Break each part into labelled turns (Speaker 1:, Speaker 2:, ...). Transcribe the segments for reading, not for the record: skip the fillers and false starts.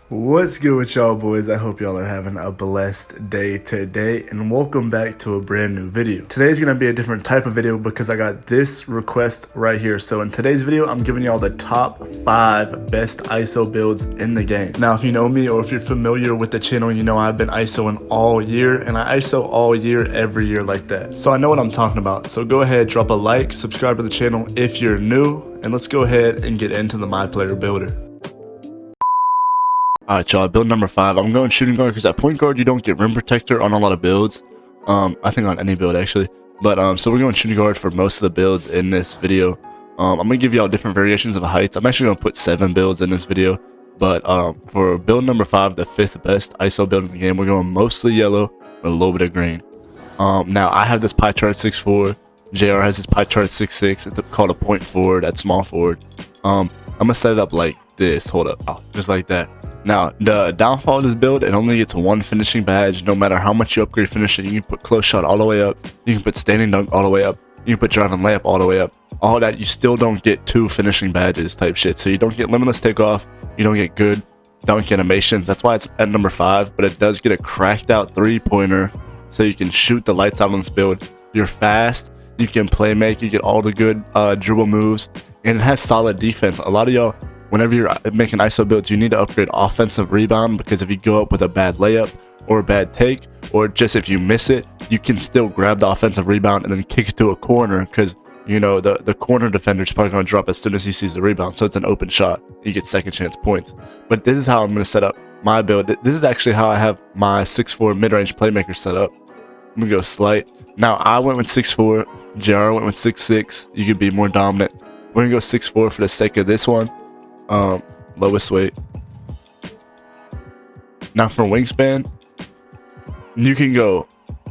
Speaker 1: What's good with y'all boys? I hope y'all are having a blessed day today, and welcome back to a brand new video. Today's gonna be a different type of video because I got this request right here. So in today's video, I'm giving y'all the top 5 best ISO builds in the game. Now, if you know me or if you're familiar with the channel, you know I've been ISOing all year, and I ISO all year, every year like that. So I know what I'm talking about. So go ahead, drop a like, subscribe to the channel if you're new, and let's go ahead and get into the My Player Builder. Alright y'all, build number 5. I'm going shooting guard because at point guard you don't get rim protector on a lot of builds. I think on any build actually. But so we're going shooting guard for most of the builds in this video. I'm gonna give y'all different variations of heights. I'm actually gonna put 7 builds in this video. But for build number 5, the 5th best ISO build in the game, we're going mostly yellow with a little bit of green. Now I have this pie chart 6'4". JR has his pie chart 6'6". It's called a point forward at small forward. I'm gonna set it up like this. Hold up, just like that. Now, the downfall of this build, it only gets 1 finishing badge. No matter how much you upgrade finishing, you can put close shot all the way up. You can put standing dunk all the way up. You can put driving layup all the way up. All that, you still don't get 2 finishing badges type shit. So you don't get limitless takeoff. You don't get good dunk animations. That's why it's at number 5. But it does get a cracked out 3-pointer. So you can shoot the lights out on this build. You're fast. You can play make. You get all the good dribble moves. And it has solid defense. A lot of y'all, whenever you're making ISO builds, you need to upgrade offensive rebound, because if you go up with a bad layup or a bad take, or just if you miss it, you can still grab the offensive rebound and then kick it to a corner, because you know the corner defender is probably going to drop as soon as he sees the rebound, so it's an open shot. You get second chance points. But this is how I'm going to set up my build. This is actually how I have my 6'4" mid-range playmaker set up. I'm going to go slight. Now I went with 6'4", JR went with 6'6". You could be more dominant. We're going to go 6'4" for the sake of this one. Lowest weight. Now for wingspan, you can go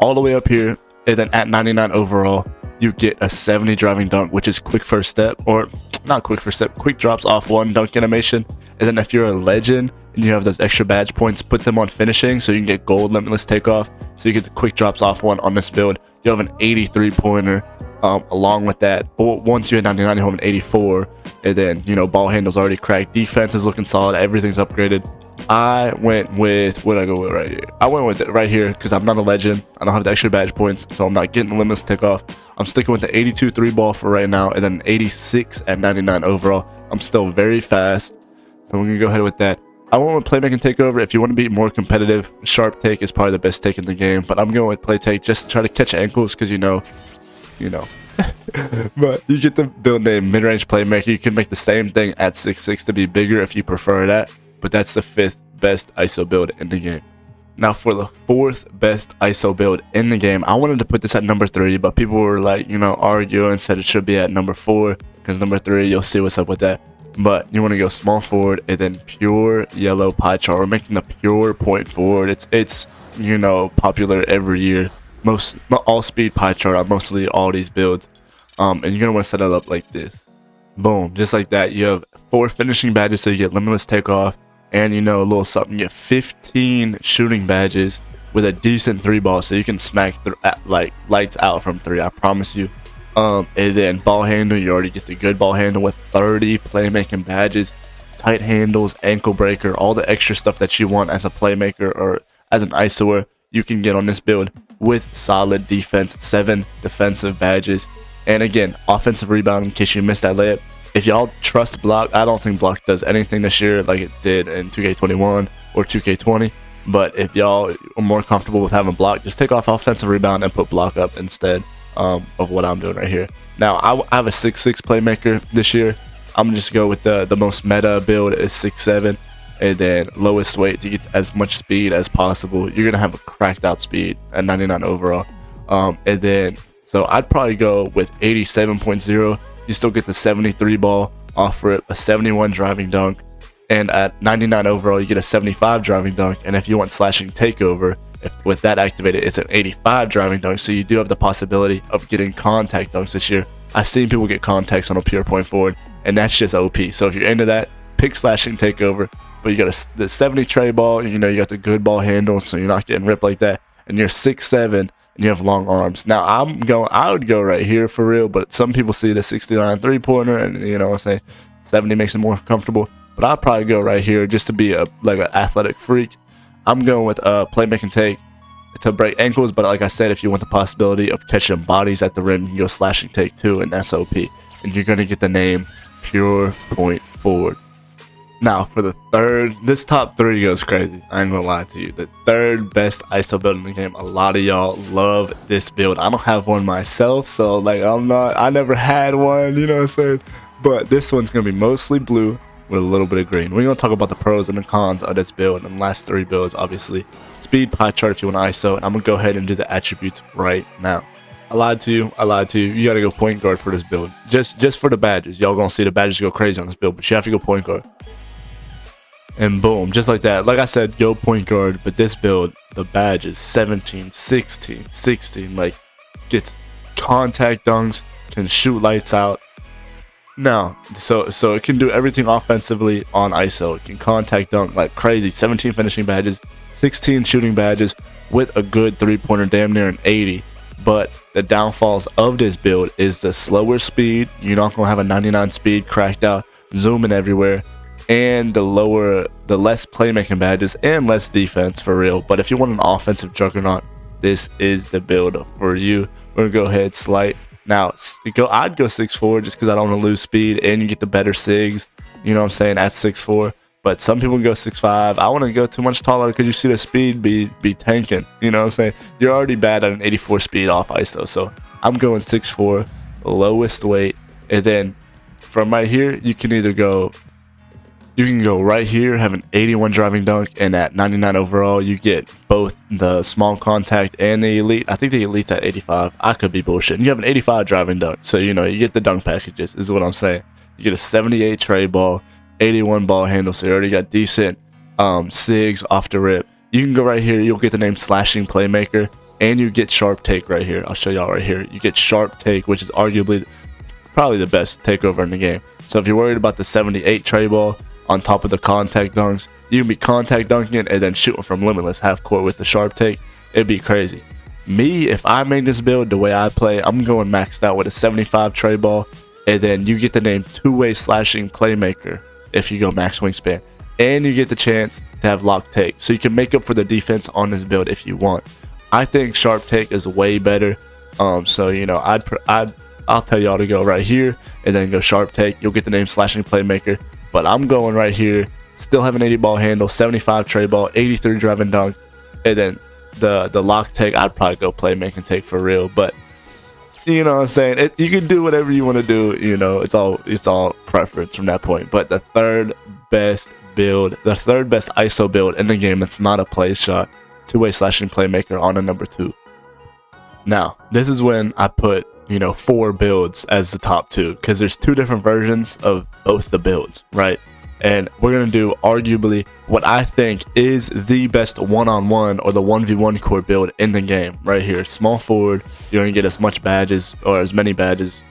Speaker 1: all the way up here, and then at 99 overall you get a 70 driving dunk, which is quick first step, or not quick first step, quick drops off 1 dunk animation. And then if you're a legend and you have those extra badge points, put them on finishing so you can get gold limitless takeoff, so you get the quick drops off 1 on this build. You have an 83 pointer. Along with that, once you hit 99, you have an 84, and then you know ball handle's already cracked, defense is looking solid, everything's upgraded. I went with, what did I go with right here? I went with it right here because I'm not a legend. I don't have the extra badge points, so I'm not getting the limitless takeoff. I'm sticking with the 82 3-ball for right now, and then 86 at 99 overall. I'm still very fast, so we're gonna go ahead with that. I went with playmaking takeover. If you want to be more competitive, sharp take is probably the best take in the game, but I'm going with play take just to try to catch ankles, because you know. But you get the build name mid-range playmaker. You can make the same thing at 6'6" to be bigger if you prefer that, but that's the 5th best ISO build in the game. Now for the 4th best ISO build in the game, I wanted to put this at number 3, but people were like, arguing and said it should be at number 4, because number 3, you'll see what's up with that. But you want to go small forward and then pure yellow pie chart. We're making the pure point forward. It's popular every year. Most all speed pie chart on mostly all these builds, and you're gonna want to set it up like this. Boom, just like that. You have 4 finishing badges, so you get limitless takeoff, and a little something. You get 15 shooting badges with a decent 3-ball, so you can smack like lights out from 3. I promise you. And then ball handle, you already get the good ball handle with 30 playmaking badges, tight handles, ankle breaker, all the extra stuff that you want as a playmaker or as an ISOer. You can get on this build with solid defense, 7 defensive badges, and again, offensive rebound in case you missed that layup. If y'all trust block, I don't think block does anything this year like it did in 2K21 or 2K20, but if y'all are more comfortable with having block, just take off offensive rebound and put block up instead of what I'm doing right here. Now, I have a 6'6" playmaker this year. I'm gonna just go with the most meta build is 6'7". And then lowest weight to get as much speed as possible. You're gonna have a cracked out speed at 99 overall. And then so I'd probably go with 87.0. You still get the 73 ball, offer it a 71 driving dunk, and at 99 overall you get a 75 driving dunk. And if you want slashing takeover, if with that activated, it's an 85 driving dunk. So you do have the possibility of getting contact dunks this year. I've seen people get contacts on a pure point forward, and that's just OP. So if you're into that, pick slashing takeover. But you got the 70 tray ball, you got the good ball handle, so you're not getting ripped like that. And you're 6'7", and you have long arms. Now I would go right here for real, but some people see the 69 3-pointer, and I'm saying 70 makes it more comfortable. but I'll probably go right here just to be like an athletic freak. I'm going with playmaking take to break ankles, but like I said, if you want the possibility of catching bodies at the rim, you can go slashing take too, and that's OP. And you're gonna get the name Pure Point Forward. Now for the third, this top 3 goes crazy. I ain't gonna lie to you. The third best ISO build in the game. A lot of y'all love this build. I don't have one myself, so like I never had one, you know what I'm saying? But this one's gonna be mostly blue with a little bit of green. We're gonna talk about the pros and the cons of this build and the last 3 builds, obviously. Speed, pie chart if you want ISO, and I'm gonna go ahead and do the attributes right now. I lied to you. You gotta go point guard for this build. Just for the badges. Y'all gonna see the badges go crazy on this build, but you have to go point guard. And boom, just like that. Like I said, go point guard, but this build, the badges, 17, 16, 16, like, gets contact dunks, can shoot lights out. No, so it can do everything offensively on ISO. It can contact dunk like crazy. 17 finishing badges, 16 shooting badges with a good 3-pointer, damn near an 80. But the downfalls of this build is the slower speed. You're not gonna have a 99 speed cracked out, zooming everywhere, and the less playmaking badges and less defense for real. But if you want an offensive juggernaut, this is the build for you. We're gonna go ahead slight. Now, I'd go 6'4" just because I don't want to lose speed, and you get the better sigs, you know what I'm saying, at 6'4". But some people go 6'5". I want to go too much taller because you see the speed be tanking, you know what I'm saying? You're already bad at an 84 speed off ISO, so I'm going 6'4", lowest weight, and then from right here, you can go right here, have an 81 driving dunk, and at 99 overall, you get both the small contact and the elite. I think the elite's at 85. I could be bullshitting. You have an 85 driving dunk, so you know you get the dunk packages. Is what I'm saying. You get a 78 tray ball, 81 ball handle, so you already got decent sigs off the rip. You can go right here. You'll get the name Slashing Playmaker, and you get Sharp Take right here. I'll show y'all right here. You get Sharp Take, which is arguably probably the best takeover in the game. So if you're worried about the 78 tray ball on top of the contact dunks, you can be contact dunking it and then shooting from limitless half court with the Sharp Take. It'd be crazy. Me, if I made this build the way I play, I'm going maxed out with a 75 tray ball, and then you get the name Two-Way Slashing Playmaker if you go max wingspan, and you get the chance to have lock take, so you can make up for the defense on this build if you want. I think Sharp Take is way better. So you know, I'll tell y'all to go right here and then go Sharp Take. You'll get the name Slashing Playmaker. But I'm going right here, still have an 80 ball handle, 75 tray ball, 83 driving dunk, and then the lock take, I'd probably go playmaking take for real. But you know what I'm saying? You can do whatever you want to do, you know, it's all preference from that point. But the third best ISO build in the game that's not a play shot, Two-Way Slashing Playmaker on a number 2. Now, this is when I put, you know, 4 builds as the top 2, because there's 2 different versions of both the builds, right? And we're gonna do arguably what I think is the best one-on-one or the 1v1 core build in the game right here. Small forward, you're gonna get as much badges or as many badges,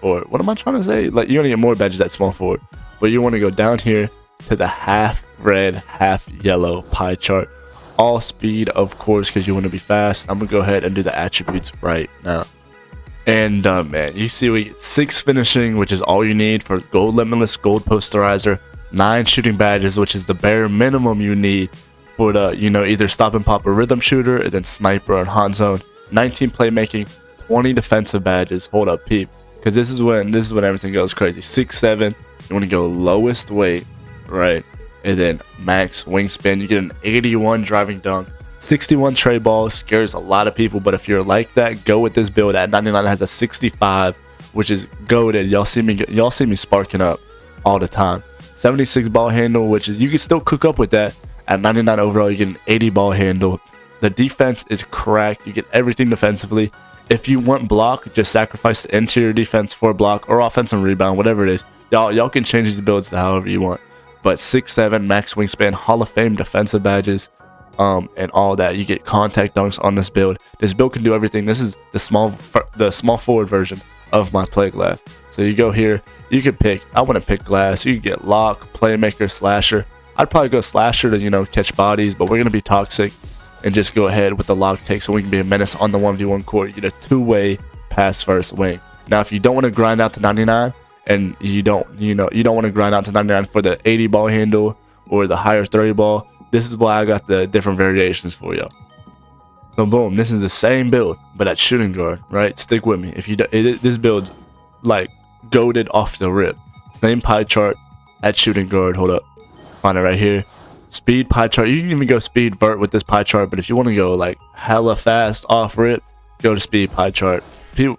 Speaker 1: or what am I trying to say? Like, you're gonna get more badges at small forward, but you want to go down here to the half red, half yellow pie chart. All speed, of course, because you want to be fast. I'm gonna go ahead and do the attributes right now. And man, you see we get 6 finishing, which is all you need for gold limitless, gold posterizer, 9 shooting badges, which is the bare minimum you need for the, you know, either stop and pop a rhythm shooter and then sniper and hot zone. 19 playmaking, 20 defensive badges. Hold up, peep, because this is when everything goes crazy. 6'7", you want to go lowest weight, right? And then max wingspan, you get an 81 driving dunk. 61 tray ball scares a lot of people, but if you're like that, go with this build. At 99 it has a 65, which is goated. Y'all see me sparking up all the time. 76 ball handle, which is, you can still cook up with that. At 99 overall, you get an 80 ball handle. The defense is cracked. You get everything defensively. If you want block, just sacrifice the interior defense for block or offensive rebound, whatever it is. Y'all can change these builds to however you want. But 6'7", max wingspan, Hall of Fame defensive badges, and all that. You get contact dunks on this build. This build can do everything. This is the small forward version of my play glass. So you go here, you can pick. I want to pick glass. You can get lock, playmaker, slasher. I'd probably go slasher to, you know, catch bodies, but we're gonna be toxic and just go ahead with the lock take so we can be a menace on the 1v1 court. You get a 2-way pass first wing. Now, if you don't want to grind out to 99 and you don't want to grind out to 99 for the 80 ball handle or the higher 30 ball, this is why I got the different variations for y'all. So boom, this is the same build, but at shooting guard, right? Stick with me. If you this build, like, goated off the rip. Same pie chart at shooting guard. Hold up, find it right here. Speed pie chart. You can even go speed vert with this pie chart, but if you want to go like hella fast off rip, go to speed pie chart.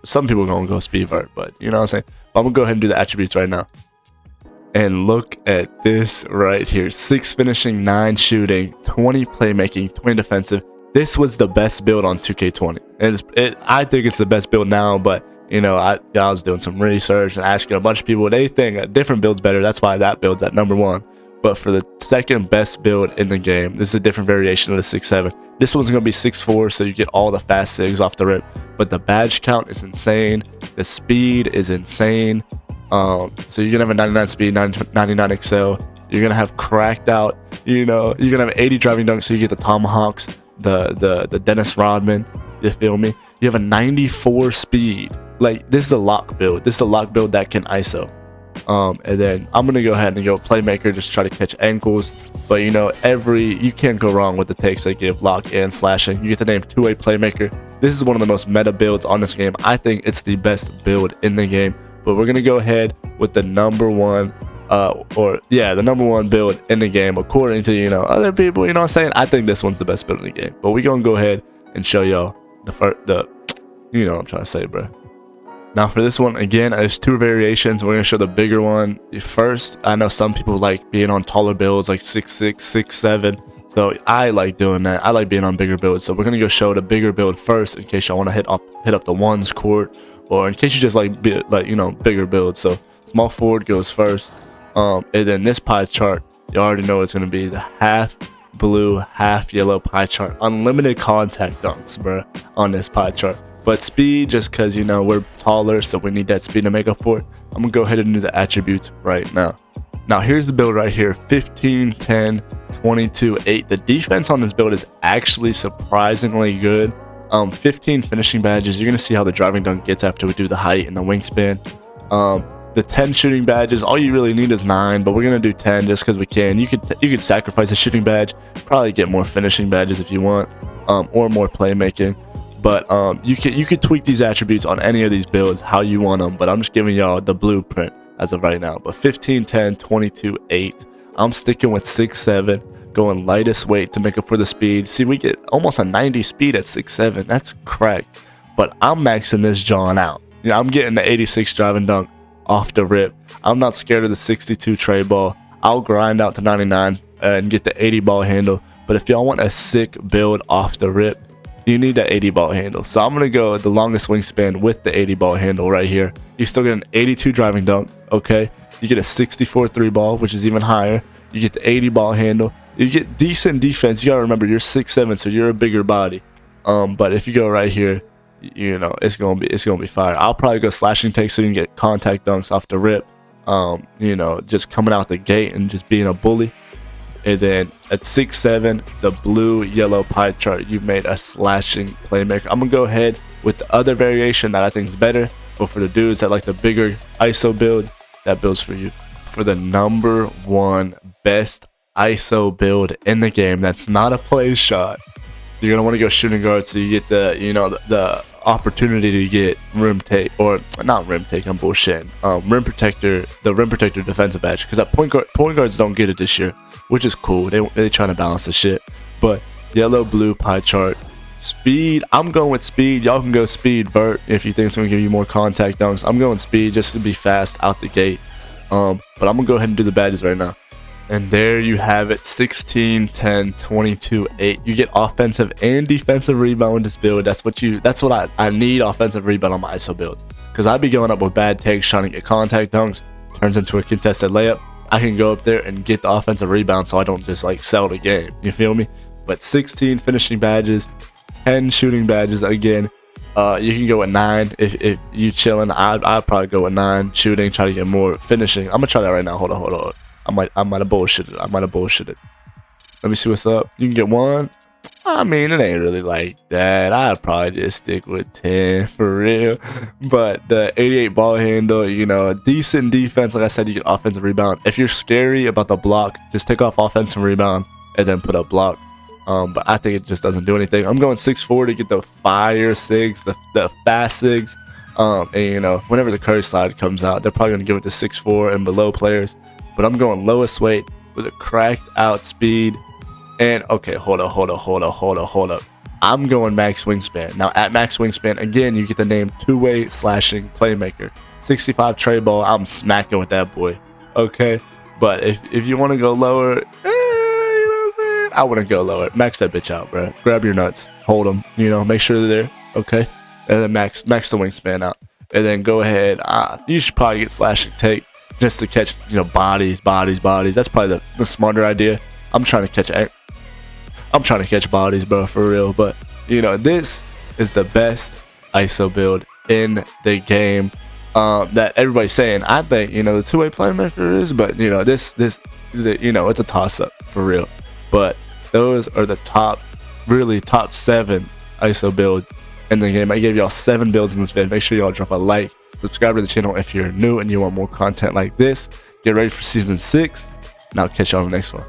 Speaker 1: Some people gonna go speed vert, but you know what I'm saying. I'm gonna go ahead and do the attributes right now. And look at this right here: 6 finishing, 9 shooting, 20 playmaking, 20 defensive. This was the best build on 2K20, and I think it's the best build now. But you know, I was doing some research and asking a bunch of people. They think a different build's better. That's why that build's at #1. But for the second best build in the game, this is a different variation of the 6-7. This one's gonna be 6-4, so you get all the fast sigs off the rip. But the badge count is insane. The speed is insane. So you're gonna have a 99 speed, 99 excel. You're gonna have cracked out. You know, you're gonna have 80 driving dunks, so you get the tomahawks, the Dennis Rodman. You feel me? You have a 94 speed. Like, this is a lock build. This is a lock build that can ISO. And then I'm gonna go ahead and go playmaker, just try to catch ankles. But you know, you can't go wrong with the takes they give, lock and slashing. You get the name 2-way playmaker. This is one of the most meta builds on this game. I think it's the best build in the game. But we're gonna go ahead with the #1, the #1 build in the game, according to, you know, other people. You know what I'm saying? I think this one's the best build in the game. But we're gonna go ahead and show y'all you know what I'm trying to say, bro. Now for this one, again, there's 2 variations. We're gonna show the bigger one first. I know some people like being on taller builds, like 6'6", 6'7". So I like doing that. I like being on bigger builds. So we're gonna go show the bigger build first, in case y'all want to hit up the ones court, or in case you just like you know, bigger builds. So small forward goes first. And then this pie chart, you already know it's gonna be the half blue, half yellow pie chart. Unlimited contact dunks, bro, on this pie chart. But speed, just because, you know, we're taller, so we need that speed to make up for it. I'm gonna go ahead and do the attributes right now. Now here's the build right here: 15, 10, 22, 8. The defense on this build is actually surprisingly good. 15 finishing badges. You're gonna see how the driving dunk gets after we do the height and the wingspan. The 10 shooting badges, all you really need is 9, but we're gonna do 10 just because we can. You could sacrifice a shooting badge, probably get more finishing badges if you want, or more playmaking. But you could tweak these attributes on any of these builds how you want them. But I'm just giving y'all the blueprint as of right now. But 15, 10, 22, 8. I'm sticking with 6'7", going lightest weight to make up for the speed. See, we get almost a 90 speed at 6'7". That's cracked. But I'm maxing this John out. You know, I'm getting the 86 driving dunk off the rip. I'm not scared of the 62 tray ball. I'll grind out to 99 and get the 80 ball handle. But if y'all want a sick build off the rip, you need that 80 ball handle. So I'm gonna go the longest wingspan with the 80 ball handle right here. You still get an 82 driving dunk, okay? You get a 64 3 ball, which is even higher. You get the 80 ball handle. You get decent defense. You gotta remember, you're 6'7", so you're a bigger body. But if you go right here, you know, it's gonna be fire. I'll probably go slashing take, so you can get contact dunks off the rip. You know, just coming out the gate and just being a bully. And then at 6'7", the blue yellow pie chart, you've made a slashing playmaker. I'm gonna go ahead with the other variation that I think is better, but for the dudes that like the bigger ISO build, that build's for you. For the #1 best ISO build in the game, that's not a play shot, you're gonna want to go shooting guard, so you get the, you know, the opportunity to get rim take, or not rim take, I'm bullshitting, rim protector, the rim protector defensive badge, because that point guards don't get it this year, which is cool. They trying to balance the shit. But yellow blue pie chart, speed, I'm going with speed. Y'all can go speed vert if you think it's gonna give you more contact dunks. I'm going speed just to be fast out the gate. But I'm gonna go ahead and do the badges right now. And there you have it: 16, 10, 22, 8. You get offensive and defensive rebound with this build. That's what I need, offensive rebound on my ISO build. Because I'd be going up with bad takes trying to get contact dunks, turns into a contested layup. I can go up there and get the offensive rebound, so I don't just like sell the game. You feel me? But 16 finishing badges, 10 shooting badges. Again, you can go with 9 if you chilling. I'd probably go with 9 shooting, try to get more finishing. I'm gonna try that right now. Hold on. I might have bullshitted. Let me see what's up. You can get 1. I mean, it ain't really like that. I'd probably just stick with 10 for real. But the 88 ball handle, you know, decent defense. Like I said, you get offensive rebound. If you're scary about the block, just take off offensive rebound and then put up block. But I think it just doesn't do anything. I'm going 6'4" to get the fire sigs, the fast sigs. And you know, whenever the Curry slide comes out, they're probably gonna give it to 6'4" and below players. But I'm going lowest weight with a cracked out speed. And okay, hold up. I'm going max wingspan. Now at max wingspan, again, you get the name two-way slashing playmaker. 65 tray ball, I'm smacking with that boy. Okay, but if you want to go lower, you know what I'm saying? I wouldn't go lower. Max that bitch out, bro. Grab your nuts, hold them. You know, make sure they're there. Okay, and then max the wingspan out, and then go ahead. You should probably get slashing take just to catch, you know, bodies. That's probably the smarter idea. I'm trying to catch bodies, bro, for real. But you know, this is the best ISO build in the game that everybody's saying. I think, you know, the two-way playmaker is, but you know, this you know, it's a toss-up for real. But those are the top 7 ISO builds in the game. I gave y'all 7 builds in this video. Make sure y'all drop a like, subscribe to the channel if you're new and you want more content like this. Get ready for season 6, and I'll catch y'all on the next one.